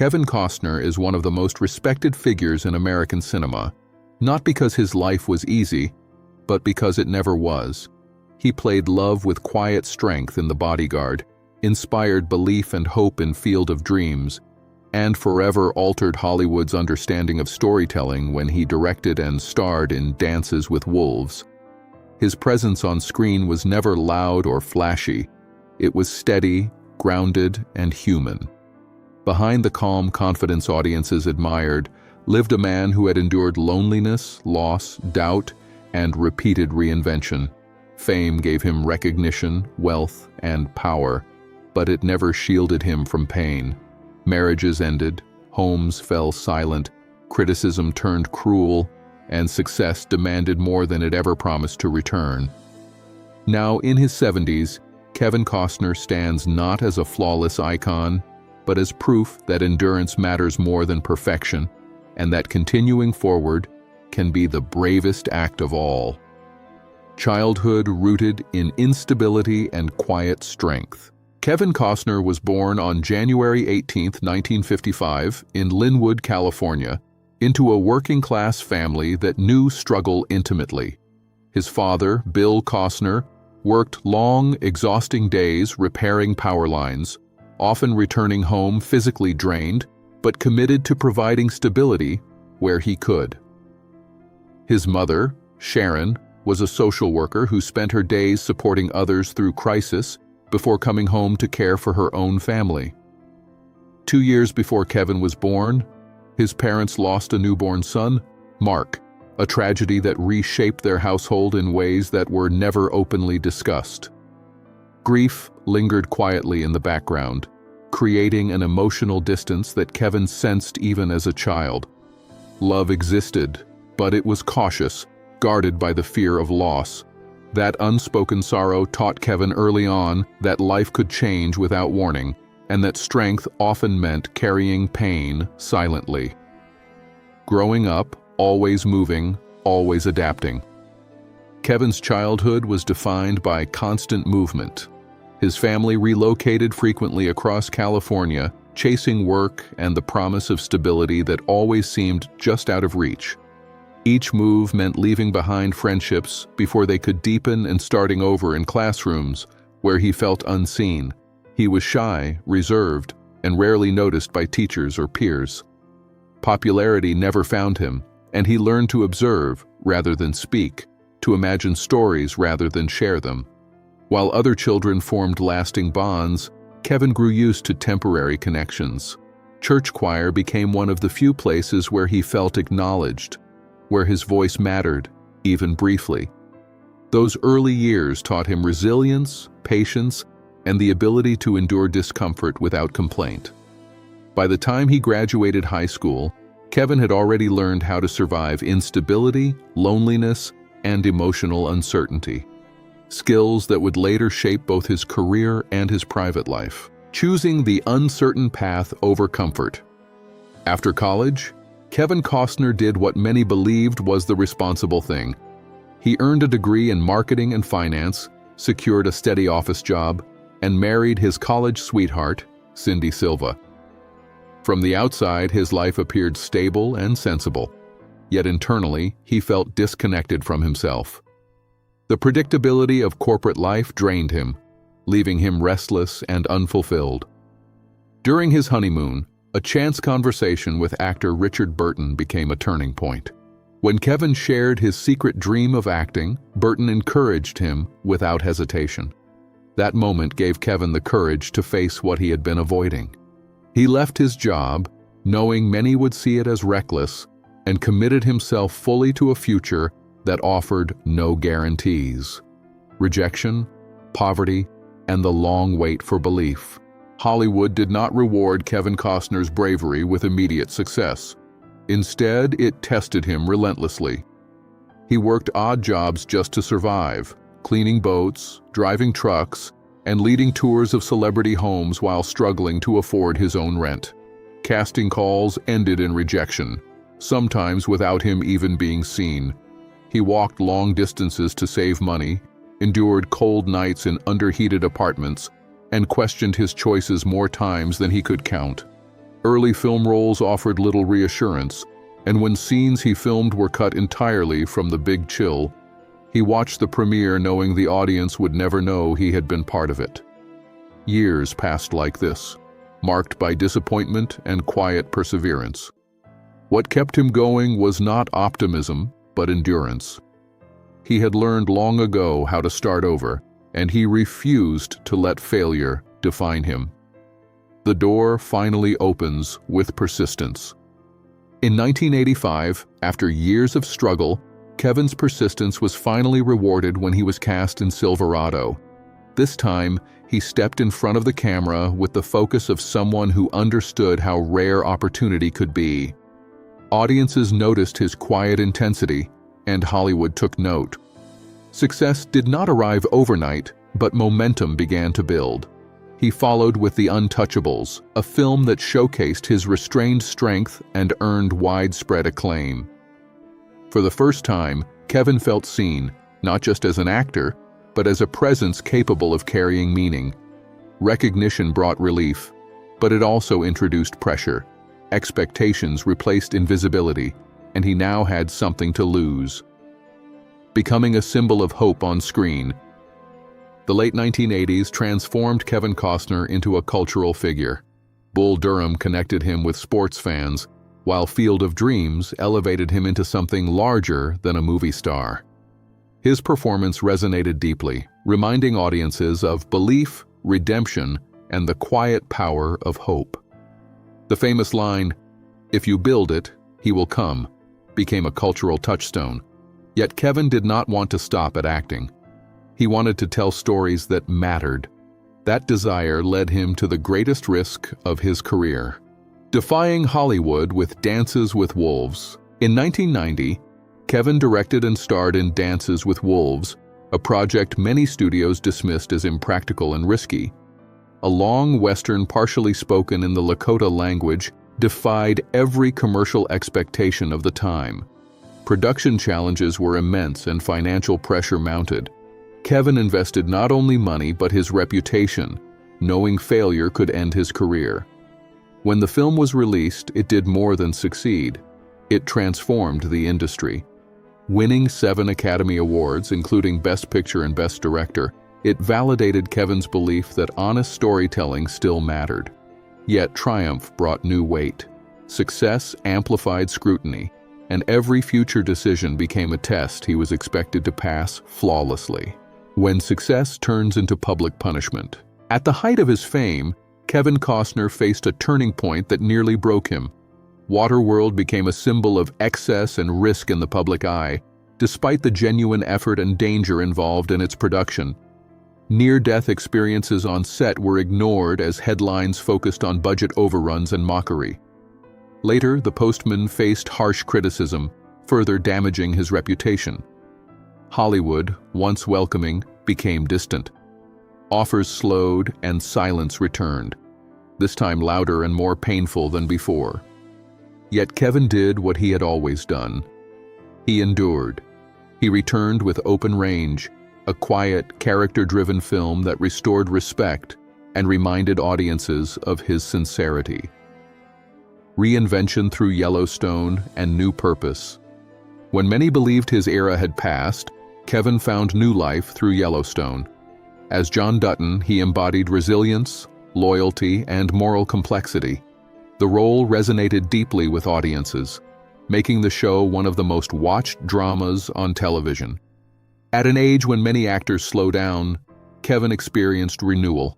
Kevin Costner is one of the most respected figures in American cinema, not because his life was easy, but because it never was. He played love with quiet strength in The Bodyguard, inspired belief and hope in Field of Dreams, and forever altered Hollywood's understanding of storytelling when he directed and starred in Dances with Wolves. His presence on screen was never loud or flashy. It was steady, grounded, and human. Behind the calm confidence audiences admired lived a man who had endured loneliness, loss, doubt, and repeated reinvention. Fame gave him recognition, wealth, and power, but it never shielded him from pain. Marriages ended, homes fell silent, criticism turned cruel, and success demanded more than it ever promised to return. Now, in his 70s, Kevin Costner stands not as a flawless icon, but as proof that endurance matters more than perfection, and that continuing forward can be the bravest act of all. Childhood rooted in instability and quiet strength. Kevin Costner was born on January 18, 1955, in Lynwood, California, into a working-class family that knew struggle intimately. His father, Bill Costner, worked long, exhausting days repairing power lines, often returning home physically drained, but committed to providing stability where he could. His mother, Sharon, was a social worker who spent her days supporting others through crisis before coming home to care for her own family. 2 years before Kevin was born, his parents lost a newborn son, Mark, a tragedy that reshaped their household in ways that were never openly discussed. Grief lingered quietly in the background, creating an emotional distance that Kevin sensed even as a child. Love existed, but it was cautious, guarded by the fear of loss. That unspoken sorrow taught Kevin early on that life could change without warning, and that strength often meant carrying pain silently. Growing up, always moving, always adapting. Kevin's childhood was defined by constant movement. His family relocated frequently across California, chasing work and the promise of stability that always seemed just out of reach. Each move meant leaving behind friendships before they could deepen and starting over in classrooms where he felt unseen. He was shy, reserved, and rarely noticed by teachers or peers. Popularity never found him, and he learned to observe rather than speak, to imagine stories rather than share them. While other children formed lasting bonds, Kevin grew used to temporary connections. Church choir became one of the few places where he felt acknowledged, where his voice mattered, even briefly. Those early years taught him resilience, patience, and the ability to endure discomfort without complaint. By the time he graduated high school, Kevin had already learned how to survive instability, loneliness, and emotional uncertainty, skills that would later shape both his career and his private life. Choosing the uncertain path over comfort. After college, Kevin Costner did what many believed was the responsible thing. He earned a degree in marketing and finance, secured a steady office job, and married his college sweetheart, Cindy Silva. From the outside, his life appeared stable and sensible, yet internally, he felt disconnected from himself. The predictability of corporate life drained him, leaving him restless and unfulfilled. During his honeymoon, a chance conversation with actor Richard Burton became a turning point. When Kevin shared his secret dream of acting, Burton encouraged him without hesitation. That moment gave Kevin the courage to face what he had been avoiding. He left his job, knowing many would see it as reckless, and committed himself fully to a future that offered no guarantees. Rejection, poverty, and the long wait for belief. Hollywood did not reward Kevin Costner's bravery with immediate success. Instead, it tested him relentlessly. He worked odd jobs just to survive, cleaning boats, driving trucks, and leading tours of celebrity homes while struggling to afford his own rent. Casting calls ended in rejection, sometimes without him even being seen. He walked long distances to save money, endured cold nights in underheated apartments, and questioned his choices more times than he could count. Early film roles offered little reassurance, and when scenes he filmed were cut entirely from The Big Chill, he watched the premiere knowing the audience would never know he had been part of it. Years passed like this, marked by disappointment and quiet perseverance. What kept him going was not optimism, but endurance. He had learned long ago how to start over, and he refused to let failure define him. The door finally opens with persistence. In 1985, after years of struggle, Kevin's persistence was finally rewarded when he was cast in Silverado. This time, he stepped in front of the camera with the focus of someone who understood how rare opportunity could be. Audiences noticed his quiet intensity, and Hollywood took note. Success did not arrive overnight, but momentum began to build. He followed with The Untouchables, a film that showcased his restrained strength and earned widespread acclaim. For the first time, Kevin felt seen, not just as an actor, but as a presence capable of carrying meaning. Recognition brought relief, but it also introduced pressure. Expectations replaced invisibility, and he now had something to lose. Becoming a symbol of hope on screen, the late 1980s transformed Kevin Costner into a cultural figure. Bull Durham connected him with sports fans, while Field of Dreams elevated him into something larger than a movie star. His performance resonated deeply, reminding audiences of belief, redemption, and the quiet power of hope. The famous line, "If you build it, he will come," became a cultural touchstone. Yet Kevin did not want to stop at acting. He wanted to tell stories that mattered. That desire led him to the greatest risk of his career, defying Hollywood with Dances with Wolves. In 1990, Kevin directed and starred in Dances with Wolves, a project many studios dismissed as impractical and risky. A long Western partially spoken in the Lakota language defied every commercial expectation of the time. Production challenges were immense and financial pressure mounted. Kevin invested not only money but his reputation, knowing failure could end his career. When the film was released, it did more than succeed. It transformed the industry. Winning 7 Academy Awards, including Best Picture and Best Director, it validated Kevin's belief that honest storytelling still mattered. Yet triumph brought new weight. Success amplified scrutiny, and every future decision became a test he was expected to pass flawlessly. When success turns into public punishment. At the height of his fame, Kevin Costner faced a turning point that nearly broke him. Waterworld became a symbol of excess and risk in the public eye, despite the genuine effort and danger involved in its production. Near-death experiences on set were ignored as headlines focused on budget overruns and mockery. Later, The Postman faced harsh criticism, further damaging his reputation. Hollywood, once welcoming, became distant. Offers slowed and silence returned, this time louder and more painful than before. Yet Kevin did what he had always done. He endured. He returned with Open Range, a quiet, character-driven film that restored respect and reminded audiences of his sincerity. Reinvention through Yellowstone and New Purpose. When many believed his era had passed, Kevin found new life through Yellowstone. As John Dutton, he embodied resilience, loyalty, and moral complexity. The role resonated deeply with audiences, making the show one of the most watched dramas on television. At an age when many actors slow down, Kevin experienced renewal.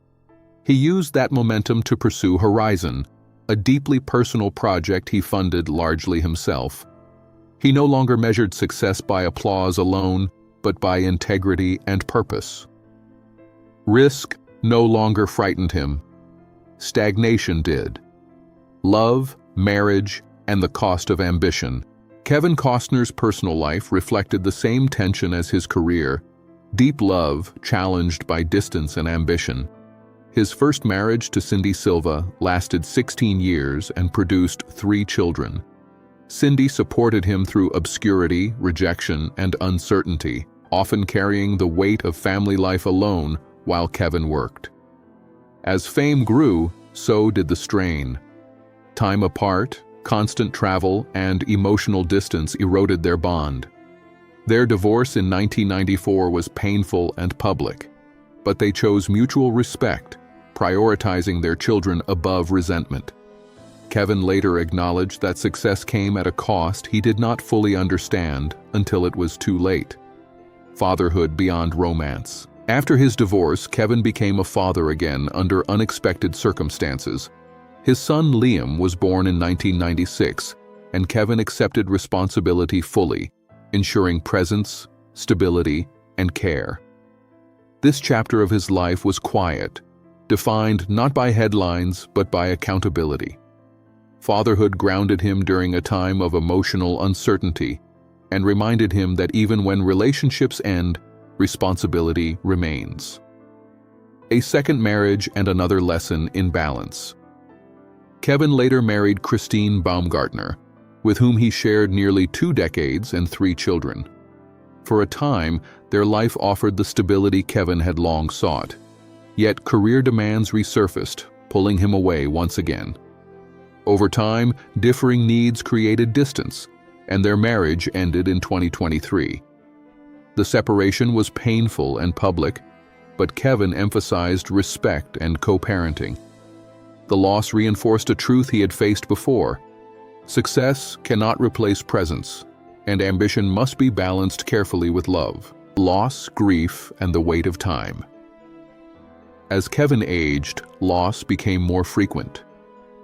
He used that momentum to pursue Horizon, a deeply personal project he funded largely himself. He no longer measured success by applause alone, but by integrity and purpose. Risk no longer frightened him. Stagnation did. Love, marriage, and the cost of ambition. Kevin Costner's personal life reflected the same tension as his career, deep love challenged by distance and ambition. His first marriage to Cindy Silva lasted 16 years and produced 3 children. Cindy supported him through obscurity, rejection, and uncertainty, often carrying the weight of family life alone while Kevin worked. As fame grew, so did the strain. Time apart, constant travel, and emotional distance eroded their bond. Their divorce in 1994 was painful and public, but they chose mutual respect, prioritizing their children above resentment. Kevin later acknowledged that success came at a cost he did not fully understand until it was too late. Fatherhood beyond romance. After his divorce, Kevin became a father again under unexpected circumstances. His son Liam was born in 1996, and Kevin accepted responsibility fully, ensuring presence, stability, and care. This chapter of his life was quiet, defined not by headlines but by accountability. Fatherhood grounded him during a time of emotional uncertainty and reminded him that even when relationships end, responsibility remains. A second marriage and another lesson in balance. Kevin later married Christine Baumgartner, with whom he shared nearly 2 decades and 3 children. For a time, their life offered the stability Kevin had long sought. Yet career demands resurfaced, pulling him away once again. Over time, differing needs created distance, and their marriage ended in 2023. The separation was painful and public, but Kevin emphasized respect and co-parenting. The loss reinforced a truth he had faced before. Success cannot replace presence, and ambition must be balanced carefully with love, loss, grief, and the weight of time. As Kevin aged, loss became more frequent.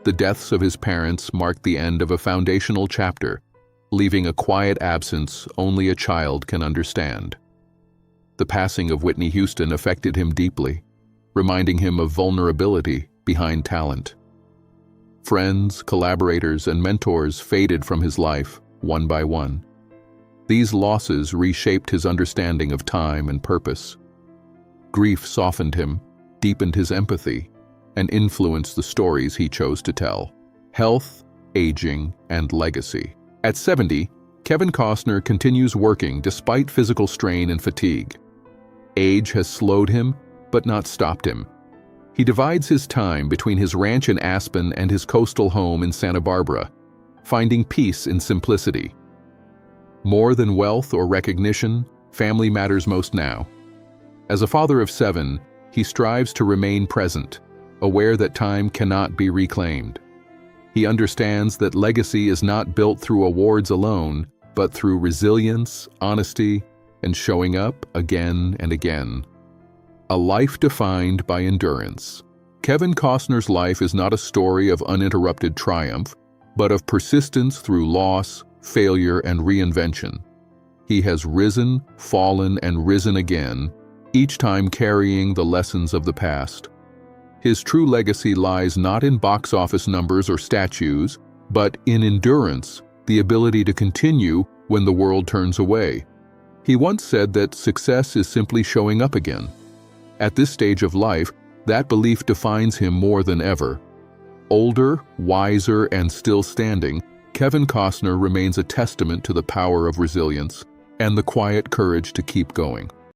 The deaths of his parents marked the end of a foundational chapter, leaving a quiet absence only a child can understand. The passing of Whitney Houston affected him deeply, reminding him of vulnerability behind talent. Friends, collaborators, and mentors faded from his life, one by one. These losses reshaped his understanding of time and purpose. Grief softened him, deepened his empathy, and influenced the stories he chose to tell. Health, aging, and legacy. At 70, Kevin Costner continues working despite physical strain and fatigue. Age has slowed him, but not stopped him. He divides his time between his ranch in Aspen and his coastal home in Santa Barbara, finding peace in simplicity. More than wealth or recognition, family matters most now. As a father of 7, he strives to remain present, aware that time cannot be reclaimed. He understands that legacy is not built through awards alone, but through resilience, honesty, and showing up again and again. A life defined by endurance. Kevin Costner's life is not a story of uninterrupted triumph, but of persistence through loss, failure, and reinvention. He has risen, fallen, and risen again, each time carrying the lessons of the past. His true legacy lies not in box office numbers or statues, but in endurance, the ability to continue when the world turns away. He once said that success is simply showing up again. At this stage of life, that belief defines him more than ever. Older, wiser, and still standing, Kevin Costner remains a testament to the power of resilience and the quiet courage to keep going.